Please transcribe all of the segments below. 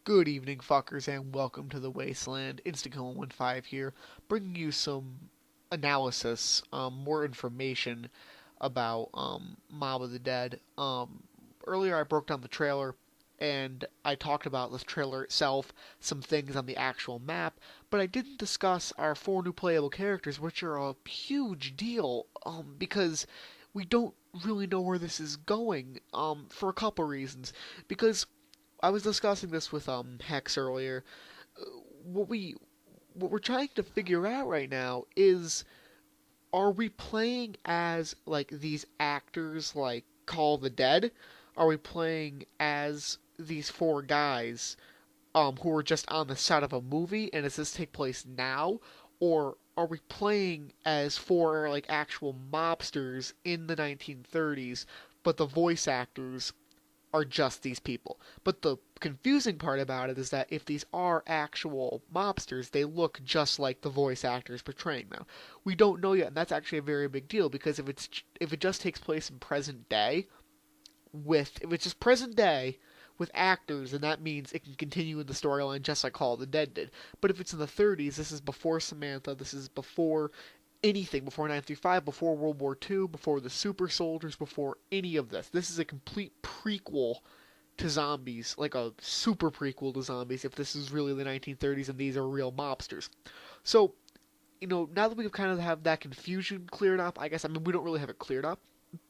Good evening, fuckers, and welcome to the Wasteland. Instakill15 here, bringing you some analysis, more information about Mob of the Dead. Earlier I broke down the trailer, and I talked about this trailer itself, some things on the actual map, but I didn't discuss our four new playable characters, which are a huge deal, because we don't really know where this is going, for a couple reasons. Because I was discussing this with Hex earlier. What we what we're trying to figure out right now is, are we playing as like these actors like Call of the Dead? Are we playing as these four guys who are just on the set of a movie, and does this take place now? Or are we playing as four like actual mobsters in the 1930s, but the voice actors are just these people? But the confusing part about it is that if these are actual mobsters, they look just like the voice actors portraying them. We don't know yet, and that's actually a very big deal because if it just takes place in present day, with if it's just present day with actors, then that means it can continue in the storyline just like Call of the Dead did. But if it's in the 30s, this is before Samantha, this is before anything, before 935, before World War II, before the super soldiers, before any of this. This is a complete prequel to zombies, like a super prequel to zombies, if this is really the 1930s and these are real mobsters. So, now that we kind of have that confusion cleared up, I mean, we don't really have it cleared up,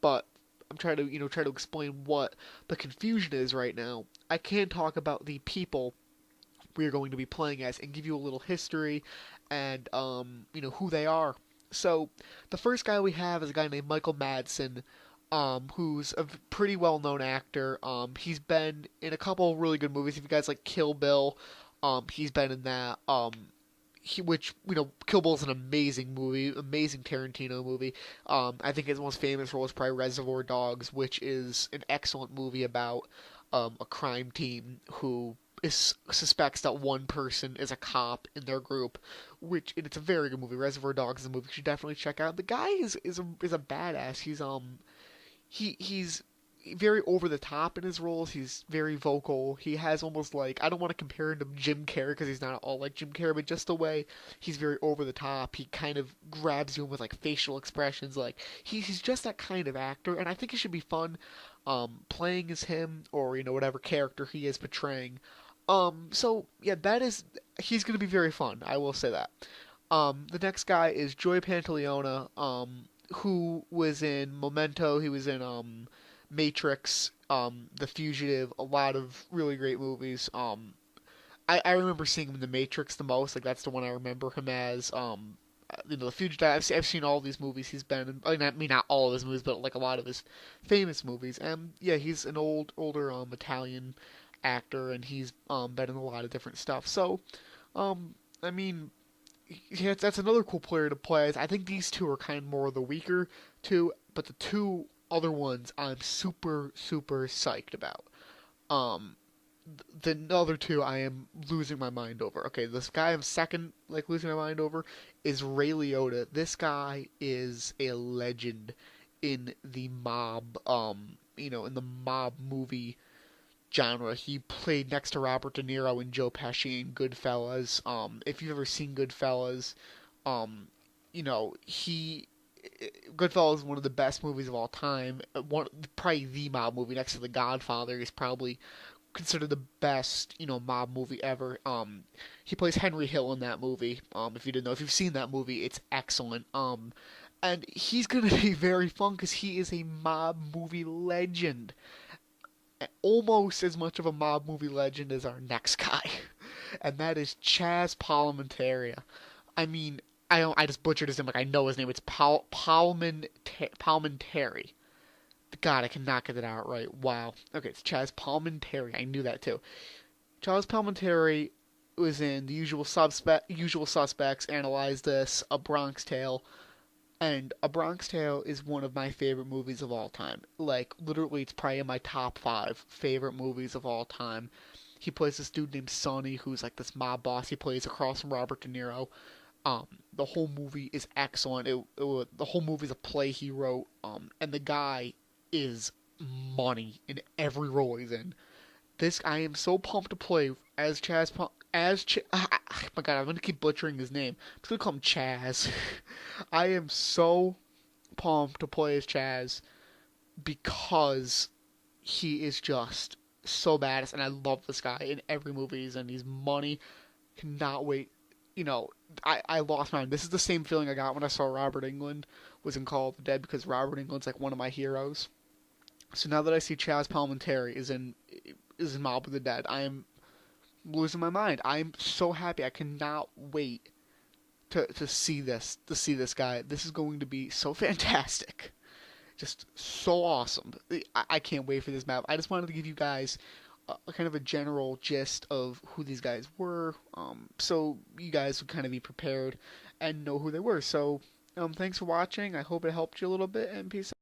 but I'm trying to, try to explain what the confusion is right now. I can talk about the people we are going to be playing as and give you a little history and, who they are. So, the first guy we have is a guy named Michael Madsen, who's a pretty well-known actor. He's been in a couple really good movies. If you guys like Kill Bill, he's been in that. Which Kill Bill is an amazing movie, amazing Tarantino movie. I think his most famous role is probably Reservoir Dogs, which is an excellent movie about a crime team who suspects that one person is a cop in their group, and it's a very good movie. Reservoir Dogs is a movie you should definitely check out. The guy is a badass. He's very over the top in his roles. He's very vocal. He has almost like, I don't want to compare him to Jim Carrey because he's not at all like Jim Carrey, but just the way he's very over the top. He kind of grabs you with like facial expressions. Like he's just that kind of actor, and I think it should be fun playing as him or whatever character he is portraying. So yeah, he's gonna be very fun. I will say that. The next guy is Joey Pantoliano, who was in Memento. He was in Matrix, The Fugitive, a lot of really great movies. I remember seeing him in The Matrix the most. Like that's the one I remember him as. The Fugitive. I've seen all these movies he's been in. I mean, not all of his movies, but like a lot of his famous movies. And yeah, he's an older Italian actor, and he's been in a lot of different stuff. So, I mean, yeah, that's another cool player to play as. I think these two are kind of more the weaker two, but the two other ones I'm super super psyched about. Um, the other two I am losing my mind over. Okay, this guy I'm second like losing my mind over is Ray Liotta. This guy is a legend in the mob. In the mob movie genre. He played next to Robert De Niro and Joe Pesci in Goodfellas. If you've ever seen Goodfellas, um, he Goodfellas is one of the best movies of all time. Probably the mob movie next to The Godfather is probably considered the best mob movie ever. He plays Henry Hill in that movie. If you didn't know, if you've seen that movie, it's excellent. And he's gonna be very fun because he is a mob movie legend, almost as much of a mob movie legend as our next guy, and that is Chaz Palminteri. I mean, I just butchered his name. Like I know his name. It's Palminteri. God, I cannot get it out right. Wow. Okay, it's Chaz Palminteri. I knew that too. Chaz Palminteri was in The Usual Suspects. Analyze This, A Bronx Tale, and A Bronx Tale is one of my favorite movies of all time. Like, literally, it's probably in my top 5 favorite movies of all time. He plays this dude named Sonny, who's like this mob boss. He plays across from Robert De Niro. The whole movie is excellent. The whole movie is a play he wrote. And the guy is money in every role he's in. This I am so pumped to play as oh my god, I'm gonna keep butchering his name. I'm just gonna call him Chaz. I am so pumped to play as Chaz because he is just so badass, and I love this guy in every movie he's in. He's money. Cannot wait. You know, I lost my mind. This is the same feeling I got when I saw Robert Englund was in Call of the Dead because Robert Englund's like one of my heroes. So now that I see Chaz Palminteri is in Mob of the Dead, I am losing my mind. I'm so happy. I cannot wait to see this guy. This is going to be so fantastic. Just so awesome. I can't wait for this map. I just wanted to give you guys a kind of a general gist of who these guys were, so you guys would kind of be prepared and know who they were. So, thanks for watching. I hope it helped you a little bit, and peace out.